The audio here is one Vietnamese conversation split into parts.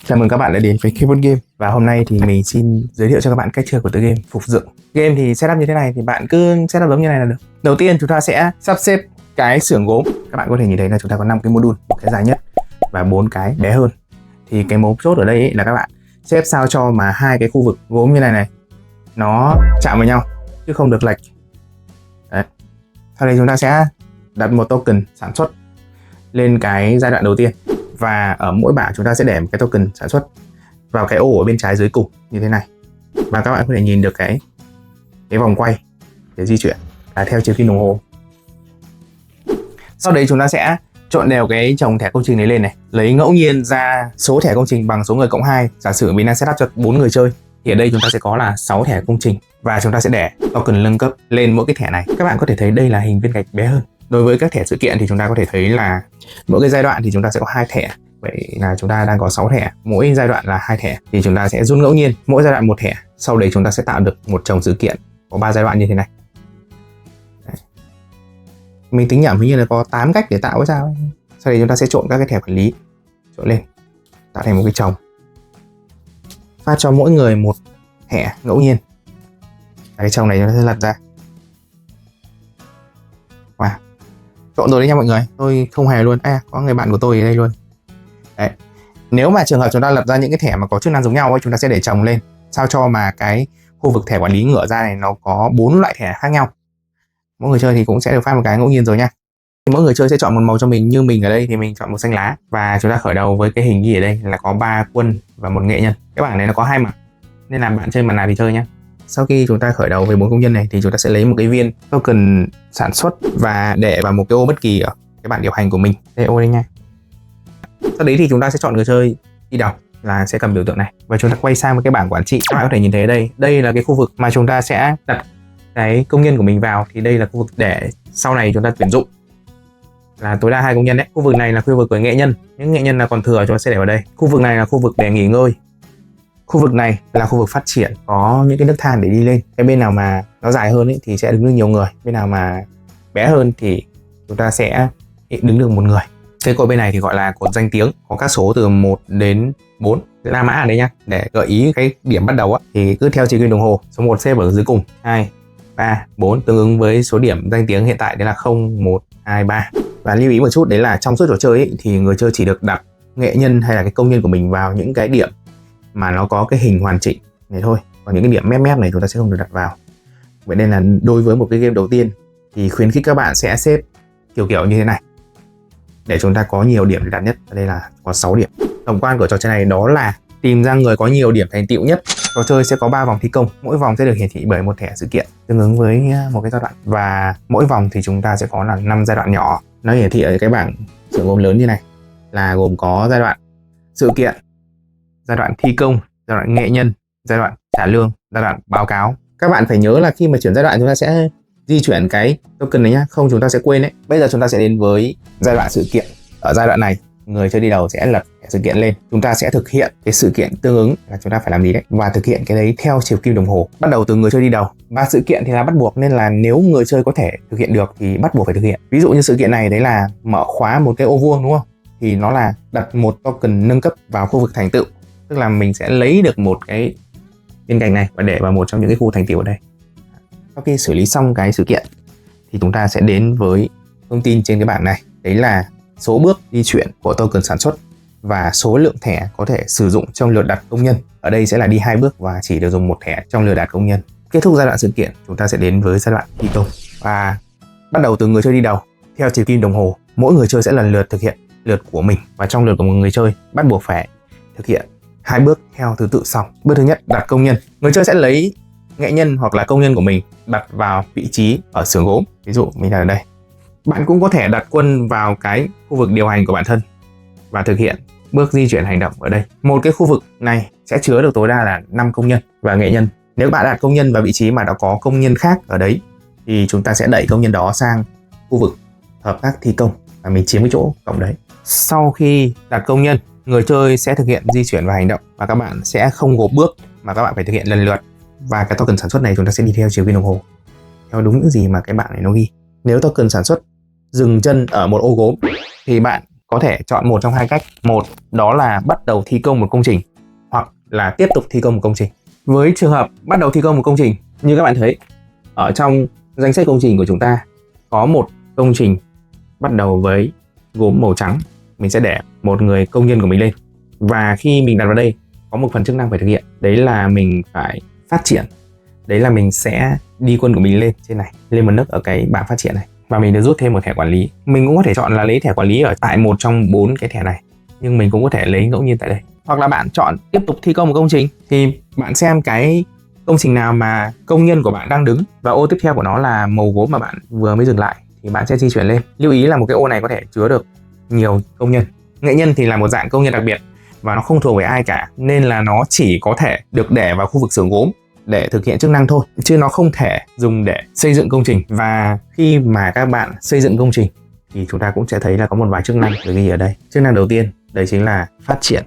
Chào mừng các bạn đã đến với Keyboard Game. Và hôm nay thì mình xin giới thiệu cho các bạn cách chơi của tựa game Phục Dựng. Game thì setup như thế này thì bạn cứ setup giống như này là được. Đầu tiên chúng ta sẽ sắp xếp cái xưởng gốm. Các bạn có thể nhìn thấy là chúng ta có 5 cái module, một cái dài nhất và 4 cái bé hơn. Thì cái mấu chốt ở đây là các bạn xếp sao cho mà hai cái khu vực gốm như này nó chạm vào nhau chứ không được lệch. Đấy. Sau đây chúng ta sẽ đặt một token sản xuất lên cái giai đoạn đầu tiên. Và ở mỗi bảng chúng ta sẽ để một cái token sản xuất vào cái ô ở bên trái dưới cùng như thế này. Và các bạn có thể nhìn được cái vòng quay để di chuyển là theo chiều kim đồng hồ. Sau đấy chúng ta sẽ trộn đều cái chồng thẻ công trình này lên này, lấy ngẫu nhiên ra số thẻ công trình bằng số người cộng 2. Giả sử mình đang setup cho 4 người chơi thì ở đây chúng ta sẽ có là 6 thẻ công trình và chúng ta sẽ để token nâng cấp lên mỗi cái thẻ này. Các bạn có thể thấy đây là hình viên gạch bé hơn. Đối với các thẻ sự kiện thì chúng ta có thể thấy là mỗi cái giai đoạn thì chúng ta sẽ có 2 thẻ. Vậy là chúng ta đang có 6 thẻ, mỗi giai đoạn là 2 thẻ thì chúng ta sẽ rút ngẫu nhiên mỗi giai đoạn một thẻ. Sau đấy chúng ta sẽ tạo được một chồng sự kiện có 3 giai đoạn như thế này. Đấy. Mình tính nhẩm hình như là có 8 cách để tạo cái sao ấy. Sau đấy chúng ta sẽ trộn các cái thẻ quản lý trộn lên tạo thành một cái chồng, phát cho mỗi người một thẻ ngẫu nhiên. Cái chồng này chúng ta sẽ lật ra. Wow. Trộn rồi đấy nha mọi người, tôi không hề luôn. Có người bạn của tôi ở đây luôn. Đấy. Nếu mà trường hợp chúng ta lập ra những cái thẻ mà có chức năng giống nhau ấy, chúng ta sẽ để chồng lên sao cho mà cái khu vực thẻ quản lý ngửa ra này nó có 4 loại thẻ khác nhau. Mỗi người chơi thì cũng sẽ được phát một cái ngẫu nhiên rồi nha. Mỗi người chơi sẽ chọn một màu cho mình, như mình ở đây thì mình chọn màu xanh lá và chúng ta khởi đầu với cái hình ghi ở đây là có 3 quân và 1 nghệ nhân. Cái bảng này nó có 2 mặt nên là bạn chơi mặt nào thì chơi nhé. Sau khi chúng ta khởi đầu với 4 công nhân này thì chúng ta sẽ lấy một cái viên token sản xuất và để vào một cái ô bất kỳ ở cái bảng điều hành của mình. Đây ô đây nha. Sau đấy thì chúng ta sẽ chọn người chơi đi đầu là sẽ cầm biểu tượng này và chúng ta quay sang một cái bảng quản trị. Các bạn có thể nhìn thấy ở đây, đây là cái khu vực mà chúng ta sẽ đặt cái công nhân của mình vào. Thì đây là khu vực để sau này chúng ta tuyển dụng là tối đa 2 công nhân đấy. Khu vực này là khu vực của nghệ nhân, những nghệ nhân là còn thừa chúng ta sẽ để vào đây. Khu vực này là khu vực để nghỉ ngơi. Khu vực này là khu vực phát triển, có những cái nấc thang để đi lên. Cái bên nào mà nó dài hơn ấy, thì sẽ đứng được nhiều người, bên nào mà bé hơn thì chúng ta sẽ đứng được 1 người. Cái cột bên này thì gọi là cột danh tiếng, có các số từ 1 đến 4 La Mã ở đây nhá, để gợi ý cái điểm bắt đầu á. Thì cứ theo chiều kim đồng hồ, số 1 xếp ở dưới cùng, 2, 3, 4 tương ứng với số điểm danh tiếng hiện tại đấy là 0, 1, 2, 3. Và lưu ý một chút đấy là trong suốt trò chơi ấy, thì người chơi chỉ được đặt nghệ nhân hay là cái công nhân của mình vào những cái điểm mà nó có cái hình hoàn chỉnh này thôi. Còn những cái điểm mép này chúng ta sẽ không được đặt vào. Vậy nên là đối với một cái game đầu tiên thì khuyến khích các bạn sẽ xếp kiểu như thế này để chúng ta có nhiều điểm để đặt nhất. Ở đây là có 6 điểm. Tổng quan của trò chơi này đó là tìm ra người có nhiều điểm thành tựu nhất. Trò chơi sẽ có 3 vòng thi công, mỗi vòng sẽ được hiển thị bởi một thẻ sự kiện tương ứng với một cái giai đoạn, và mỗi vòng thì chúng ta sẽ có là 5 giai đoạn nhỏ. Nó hiển thị ở cái bảng xưởng gồm lớn như này là gồm có giai đoạn sự kiện, giai đoạn thi công, giai đoạn nghệ nhân, giai đoạn trả lương, giai đoạn báo cáo. Các bạn phải nhớ là khi mà chuyển giai đoạn chúng ta sẽ di chuyển cái token này nhá, không chúng ta sẽ quên đấy. Bây giờ chúng ta sẽ đến với giai đoạn sự kiện. Ở giai đoạn này, người chơi đi đầu sẽ lật sự kiện lên. Chúng ta sẽ thực hiện cái sự kiện tương ứng là chúng ta phải làm gì đấy, và thực hiện cái đấy theo chiều kim đồng hồ. Bắt đầu từ người chơi đi đầu. Và sự kiện thì là bắt buộc, nên là nếu người chơi có thể thực hiện được thì bắt buộc phải thực hiện. Ví dụ như sự kiện này đấy là mở khóa một cái ô vuông đúng không? Thì nó là đặt một token nâng cấp vào khu vực thành tựu. Tức là mình sẽ lấy được một cái viên gạch này và để vào một trong những cái khu thành tựu ở đây. Sau khi xử lý xong cái sự kiện thì chúng ta sẽ đến với thông tin trên cái bảng này. Đấy là số bước di chuyển của token sản xuất và số lượng thẻ có thể sử dụng trong lượt đặt công nhân. Ở đây sẽ là đi 2 bước và chỉ được dùng 1 thẻ trong lượt đặt công nhân. Kết thúc giai đoạn sự kiện, chúng ta sẽ đến với giai đoạn thi công. Và bắt đầu từ người chơi đi đầu, theo chiều kim đồng hồ, mỗi người chơi sẽ lần lượt thực hiện lượt của mình, và trong lượt của một người chơi bắt buộc phải thực hiện 2 bước theo thứ tự sau. Bước thứ nhất, đặt công nhân. Người chơi sẽ lấy nghệ nhân hoặc là công nhân của mình đặt vào vị trí ở xưởng gốm. Ví dụ mình đặt ở đây. Bạn cũng có thể đặt quân vào cái khu vực điều hành của bản thân và thực hiện bước di chuyển hành động ở đây. Một cái khu vực này sẽ chứa được tối đa là 5 công nhân và nghệ nhân. Nếu bạn đặt công nhân vào vị trí mà đã có công nhân khác ở đấy thì chúng ta sẽ đẩy công nhân đó sang khu vực hợp tác thi công và mình chiếm cái chỗ cộng đấy. Sau khi đặt công nhân, người chơi sẽ thực hiện di chuyển và hành động, và các bạn sẽ không gộp bước mà các bạn phải thực hiện lần lượt. Và cái token sản xuất này chúng ta sẽ đi theo chiều kim đồng hồ theo đúng những gì mà cái bảng này nó ghi. Nếu token sản xuất dừng chân ở một ô gốm thì bạn có thể chọn một trong hai cách. Một, đó là bắt đầu thi công một công trình, hoặc là tiếp tục thi công một công trình. Với trường hợp bắt đầu thi công một công trình, như các bạn thấy ở trong danh sách công trình của chúng ta có một công trình bắt đầu với gốm màu trắng. Mình sẽ để một người công nhân của mình lên, và khi mình đặt vào đây có một phần chức năng phải thực hiện, đấy là mình phải phát triển. Đấy là mình sẽ đi quân của mình lên trên này, lên một nấc ở cái bảng phát triển này, và mình được rút thêm một thẻ quản lý. Mình cũng có thể chọn là lấy thẻ quản lý ở tại một trong 4 cái thẻ này, nhưng mình cũng có thể lấy ngẫu nhiên tại đây. Hoặc là bạn chọn tiếp tục thi công một công trình, thì bạn xem cái công trình nào mà công nhân của bạn đang đứng và ô tiếp theo của nó là màu gốm mà bạn vừa mới dừng lại thì bạn sẽ di chuyển lên. Lưu ý là một cái ô này có thể chứa được nhiều công nhân. Nghệ nhân thì là một dạng công nhân đặc biệt và nó không thuộc về ai cả, nên là nó chỉ có thể được để vào khu vực xưởng gốm để thực hiện chức năng thôi, chứ nó không thể dùng để xây dựng công trình. Và khi mà các bạn xây dựng công trình thì chúng ta cũng sẽ thấy là có một vài chức năng được ghi ở đây. Chức năng đầu tiên đấy chính là phát triển.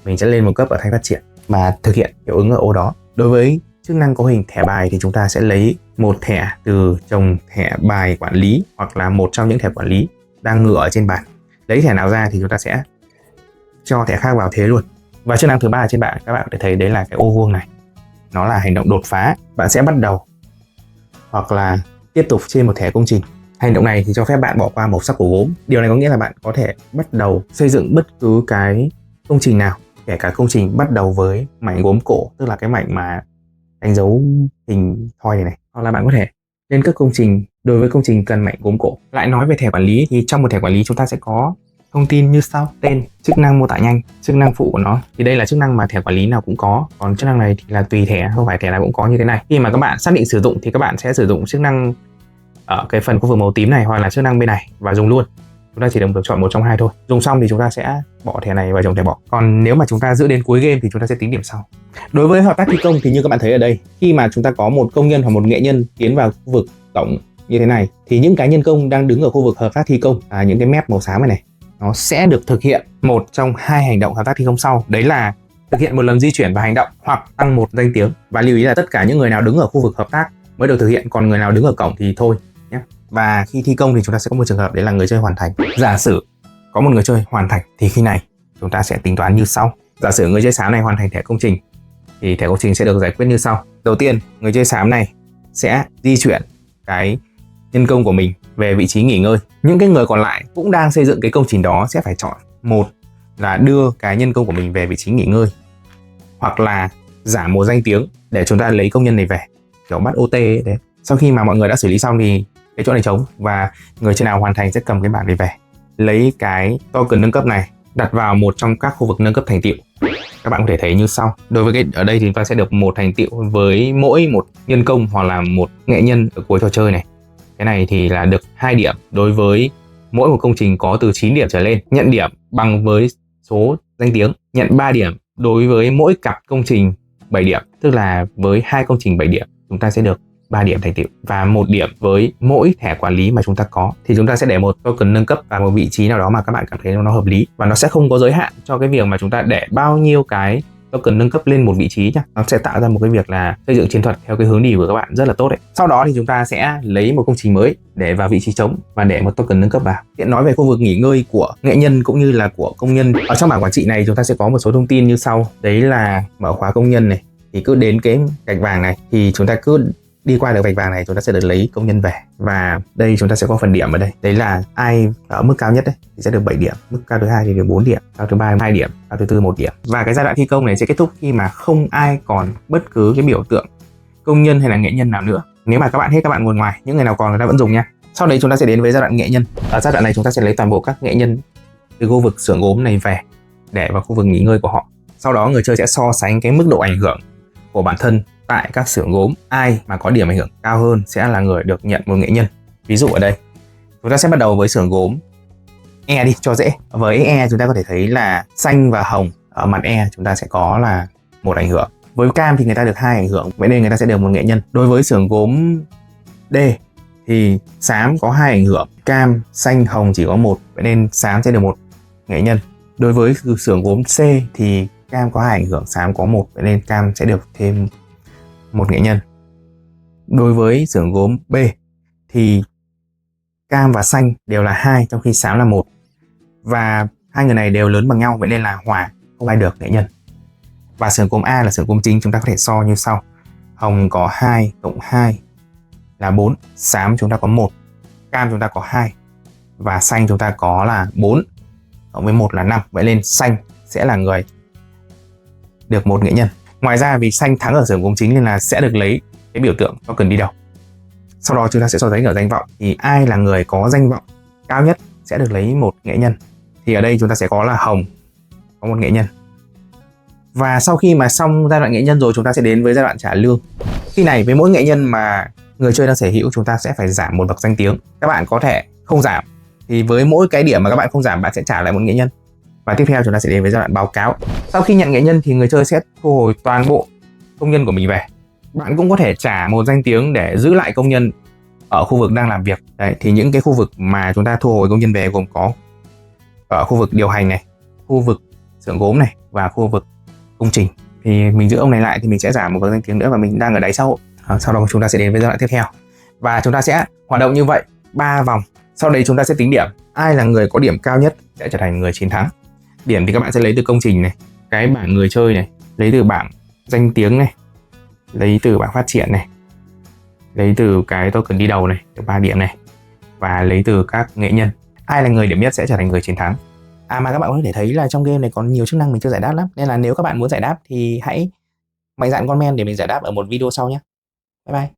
Mình sẽ lên một cấp ở thanh phát triển và thực hiện hiệu ứng ở ô đó. Đối với chức năng có hình thẻ bài thì chúng ta sẽ lấy một thẻ từ chồng thẻ bài quản lý, hoặc là một trong những thẻ quản lý đang ngựa ở trên bàn. Lấy thẻ nào ra thì chúng ta sẽ cho thẻ khác vào thế luôn. Và chức năng thứ ba trên bạn, các bạn có thể thấy đấy là cái ô vuông này. Nó là hành động đột phá. Bạn sẽ bắt đầu hoặc là tiếp tục trên một thẻ công trình. Hành động này thì cho phép bạn bỏ qua màu sắc của gốm. Điều này có nghĩa là bạn có thể bắt đầu xây dựng bất cứ cái công trình nào, kể cả công trình bắt đầu với mảnh gốm cổ, tức là cái mảnh mà đánh dấu hình thoi này. Hoặc là bạn có thể lên các công trình đối với công trình cần mảnh gốm cổ. Lại nói về thẻ quản lý thì trong một thẻ quản lý chúng ta sẽ có thông tin như sau: tên, chức năng mô tả nhanh, chức năng phụ của nó. Thì đây là chức năng mà thẻ quản lý nào cũng có, còn chức năng này thì là tùy thẻ, không phải thẻ nào cũng có như thế này. Khi mà các bạn xác định sử dụng thì các bạn sẽ sử dụng chức năng ở cái phần khu vực màu tím này, hoặc là chức năng bên này và dùng luôn. Chúng ta chỉ được chọn một trong hai thôi. Dùng xong thì chúng ta sẽ bỏ thẻ này vào chồng thẻ bỏ. Còn nếu mà chúng ta giữ đến cuối game thì chúng ta sẽ tính điểm sau. Đối với hợp tác thi công thì như các bạn thấy ở đây, khi mà chúng ta có một công nhân hoặc một nghệ nhân tiến vào khu vực tổng như thế này, thì những cá nhân công đang đứng ở khu vực hợp tác thi công, những cái mép màu xám này nó sẽ được thực hiện một trong hai hành động hợp tác thi công sau. Đấy là thực hiện một lần di chuyển và hành động, hoặc tăng một danh tiếng. Và lưu ý là tất cả những người nào đứng ở khu vực hợp tác mới được thực hiện, còn người nào đứng ở cổng thì thôi nhé. Và khi thi công thì chúng ta sẽ có một trường hợp, đấy là người chơi hoàn thành. Giả sử có một người chơi hoàn thành thì khi này chúng ta sẽ tính toán như sau. Giả sử người chơi xám này hoàn thành thẻ công trình thì thẻ công trình sẽ được giải quyết như sau. Đầu tiên, người chơi xám này sẽ di chuyển cái nhân công của mình về vị trí nghỉ ngơi. Những cái người còn lại cũng đang xây dựng cái công trình đó sẽ phải chọn: một là đưa cái nhân công của mình về vị trí nghỉ ngơi, hoặc là giảm một danh tiếng để chúng ta lấy công nhân này về, kiểu bắt OT ấy đấy. Sau khi mà mọi người đã xử lý xong thì cái chỗ này trống, và người chơi nào hoàn thành sẽ cầm cái bảng này về, lấy cái token nâng cấp này đặt vào một trong các khu vực nâng cấp thành tựu. Các bạn có thể thấy như sau. Đối với cái ở đây thì chúng ta sẽ được một thành tựu với mỗi một nhân công hoặc là một nghệ nhân ở cuối trò chơi này. Cái này thì là được 2 điểm đối với mỗi một công trình có từ 9 điểm trở lên, nhận điểm bằng với số danh tiếng. Nhận 3 điểm đối với mỗi cặp công trình 7 điểm, tức là với 2 công trình 7 điểm chúng ta sẽ được 3 điểm thành tựu, và 1 điểm với mỗi thẻ quản lý mà chúng ta có. Thì chúng ta sẽ để một token nâng cấp vào một vị trí nào đó mà các bạn cảm thấy nó hợp lý, và nó sẽ không có giới hạn cho cái việc mà chúng ta để bao nhiêu cái token nâng cấp lên một vị trí nhá. Nó sẽ tạo ra một cái việc là xây dựng chiến thuật theo cái hướng đi của các bạn rất là tốt đấy. Sau đó thì chúng ta sẽ lấy một công trình mới để vào vị trí trống và để một token nâng cấp vào. Hiện nói về khu vực nghỉ ngơi của nghệ nhân cũng như là của công nhân, ở trong bảng quản trị này chúng ta sẽ có một số thông tin như sau. Đấy là mở khóa công nhân này, thì cứ đến cái gạch vàng này thì chúng ta cứ đi qua được vạch vàng này chúng ta sẽ được lấy công nhân về. Và đây chúng ta sẽ có phần điểm ở đây. Đấy là ai ở mức cao nhất đấy thì sẽ được 7 điểm, mức cao thứ hai thì được 4 điểm, cao thứ ba 2 điểm, cao thứ tư 1 điểm. Và cái giai đoạn thi công này sẽ kết thúc khi mà không ai còn bất cứ cái biểu tượng công nhân hay là nghệ nhân nào nữa. Nếu mà các bạn hết, các bạn ngồi ngoài, những người nào còn người ta vẫn dùng nha. Sau đấy chúng ta sẽ đến với giai đoạn nghệ nhân. Ở giai đoạn này chúng ta sẽ lấy toàn bộ các nghệ nhân từ khu vực xưởng gốm này về để vào khu vực nghỉ ngơi của họ. Sau đó người chơi sẽ so sánh cái mức độ ảnh hưởng của bản thân tại các xưởng gốm. Ai mà có điểm ảnh hưởng cao hơn sẽ là người được nhận một nghệ nhân. Ví dụ ở đây chúng ta sẽ bắt đầu với xưởng gốm E đi cho dễ. Với E chúng ta có thể thấy là xanh và hồng. Ở mặt E chúng ta sẽ có là một ảnh hưởng. Với cam thì người ta được 2 ảnh hưởng, vậy nên người ta sẽ được một nghệ nhân. Đối với xưởng gốm D thì xám có 2 ảnh hưởng, cam, xanh, hồng chỉ có 1, vậy nên xám sẽ được 1 nghệ nhân. Đối với xưởng gốm C thì cam có 2 ảnh hưởng, xám có 1, vậy nên cam sẽ được thêm 1 nghệ nhân. Đối với xưởng gốm B thì cam và xanh đều là 2, trong khi xám là 1. và hai người này đều lớn bằng nhau, vậy nên là hòa, không ai được nghệ nhân. Và xưởng cốm A là xưởng cốm chính, chúng ta có thể so như sau. Hồng có 2 cộng 2 là 4, xám chúng ta có 1, cam chúng ta có 2 và xanh chúng ta có là 4 cộng với 1 là 5. Vậy nên xanh sẽ là người được 1 nghệ nhân. Ngoài ra vì xanh thắng ở xưởng cốm chính nên là sẽ được lấy cái biểu tượng có cần đi đầu. Sau đó chúng ta sẽ so sánh ở danh vọng, thì ai là người có danh vọng cao nhất sẽ được lấy 1 nghệ nhân. Thì ở đây chúng ta sẽ có là Hồng có 1 nghệ nhân. Và sau khi mà xong giai đoạn nghệ nhân rồi, chúng ta sẽ đến với giai đoạn trả lương. Khi này với mỗi nghệ nhân mà người chơi đang sở hữu, chúng ta sẽ phải giảm 1 bậc danh tiếng. Các bạn có thể không giảm, thì với mỗi cái điểm mà các bạn không giảm, bạn sẽ trả lại 1 nghệ nhân. Và tiếp theo chúng ta sẽ đến với giai đoạn báo cáo. Sau khi nhận nghệ nhân thì người chơi sẽ thu hồi toàn bộ công nhân của mình về. Bạn cũng có thể trả 1 danh tiếng để giữ lại công nhân ở khu vực đang làm việc. Đấy, thì những cái khu vực mà chúng ta thu hồi công nhân về gồm có ở khu vực điều hành này, khu vực xưởng gốm này và khu vực công trình. Thì mình giữ ông này lại thì mình sẽ giảm 1 danh tiếng nữa và mình đang ở đáy xã hội. Sau đó chúng ta sẽ đến với giai đoạn tiếp theo. Và chúng ta sẽ hoạt động như vậy 3 vòng. Sau đấy chúng ta sẽ tính điểm. Ai là người có điểm cao nhất sẽ trở thành người chiến thắng. Điểm thì các bạn sẽ lấy từ công trình này, cái bảng người chơi này, lấy từ bảng danh tiếng này, lấy từ bảng phát triển này, lấy từ cái token đi đầu này, được 3 điểm này, và lấy từ các nghệ nhân. Ai là người điểm nhất sẽ trở thành người chiến thắng. Mà các bạn có thể thấy là trong game này còn nhiều chức năng mình chưa giải đáp lắm, nên là nếu các bạn muốn giải đáp thì hãy mạnh dạn comment để mình giải đáp ở một video sau nhé. Bye bye.